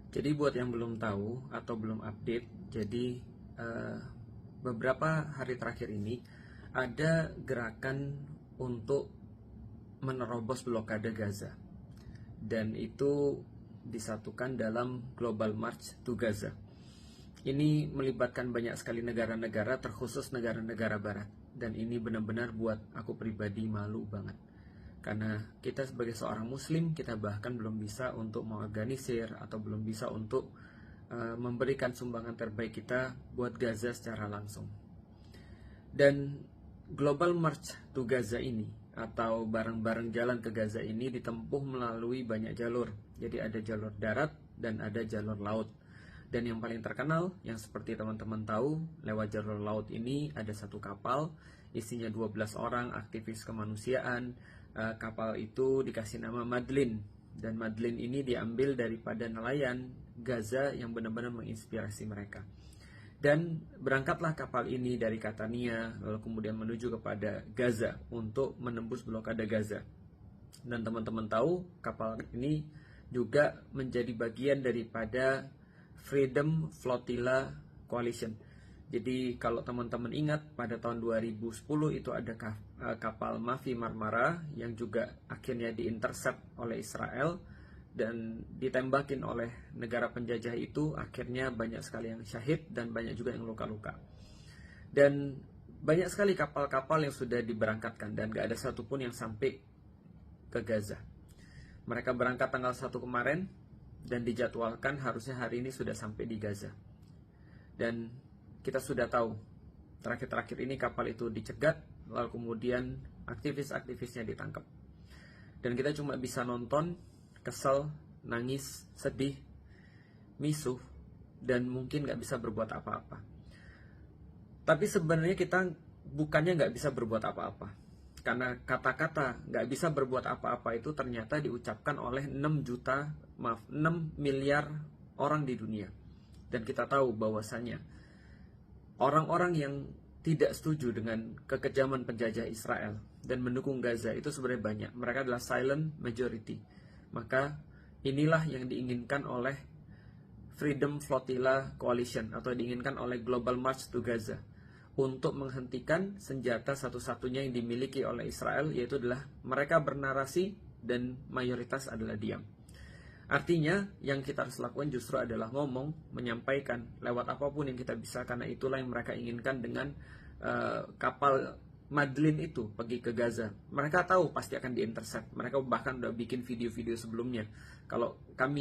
Jadi buat yang belum tahu atau belum update, jadi eh, beberapa hari terakhir ini ada gerakan untuk menerobos blokade Gaza, dan itu disatukan dalam Global March to Gaza. Ini melibatkan banyak sekali negara-negara, terkhusus negara-negara barat, dan ini benar-benar buat aku pribadi malu banget. Karena kita sebagai seorang muslim, kita bahkan belum bisa untuk mengorganisir atau belum bisa untuk memberikan sumbangan terbaik kita buat Gaza secara langsung. Dan Global March to Gaza ini atau bareng-bareng jalan ke Gaza ini ditempuh melalui banyak jalur. Jadi ada jalur darat dan ada jalur laut. Dan yang paling terkenal, yang seperti teman-teman tahu, lewat jalur laut ini ada satu kapal, isinya 12 orang aktivis kemanusiaan. Kapal itu dikasih nama Madlin, dan Madlin ini diambil daripada nelayan Gaza yang benar-benar menginspirasi mereka. Dan berangkatlah kapal ini dari Catania, lalu kemudian menuju kepada Gaza untuk menembus blokade Gaza. Dan teman-teman tahu, kapal ini juga menjadi bagian daripada Freedom Flotilla Coalition. Jadi kalau teman-teman ingat, pada tahun 2010 itu ada kapal Mavi Marmara yang juga akhirnya diintercept oleh Israel dan ditembakin oleh negara penjajah itu. Akhirnya banyak sekali yang syahid dan banyak juga yang luka-luka. Dan banyak sekali kapal-kapal yang sudah diberangkatkan dan gak ada satupun yang sampai ke Gaza. Mereka berangkat tanggal 1 kemarin dan dijadwalkan harusnya hari ini sudah sampai di Gaza. Dan kita sudah tahu, terakhir-terakhir ini kapal itu dicegat, lalu kemudian aktivis-aktivisnya ditangkap. Dan kita cuma bisa nonton, kesel, nangis, sedih, misuh, dan mungkin gak bisa berbuat apa-apa. Tapi sebenarnya kita bukannya gak bisa berbuat apa-apa. Karena kata-kata gak bisa berbuat apa-apa itu ternyata diucapkan oleh 6 miliar orang di dunia. Dan kita tahu bahwasanya orang-orang yang tidak setuju dengan kekejaman penjajah Israel dan mendukung Gaza itu sebenarnya banyak. Mereka adalah silent majority. Maka inilah yang diinginkan oleh Freedom Flotilla Coalition atau diinginkan oleh Global March to Gaza, untuk menghentikan senjata satu-satunya yang dimiliki oleh Israel, yaitu adalah mereka bernarasi dan mayoritas adalah diam. Artinya yang kita harus lakukan justru adalah ngomong, menyampaikan lewat apapun yang kita bisa, karena itulah yang mereka inginkan dengan kapal Madlin itu pergi ke Gaza. Mereka tahu pasti akan diintercept. Mereka bahkan udah bikin video-video sebelumnya. Kalau kami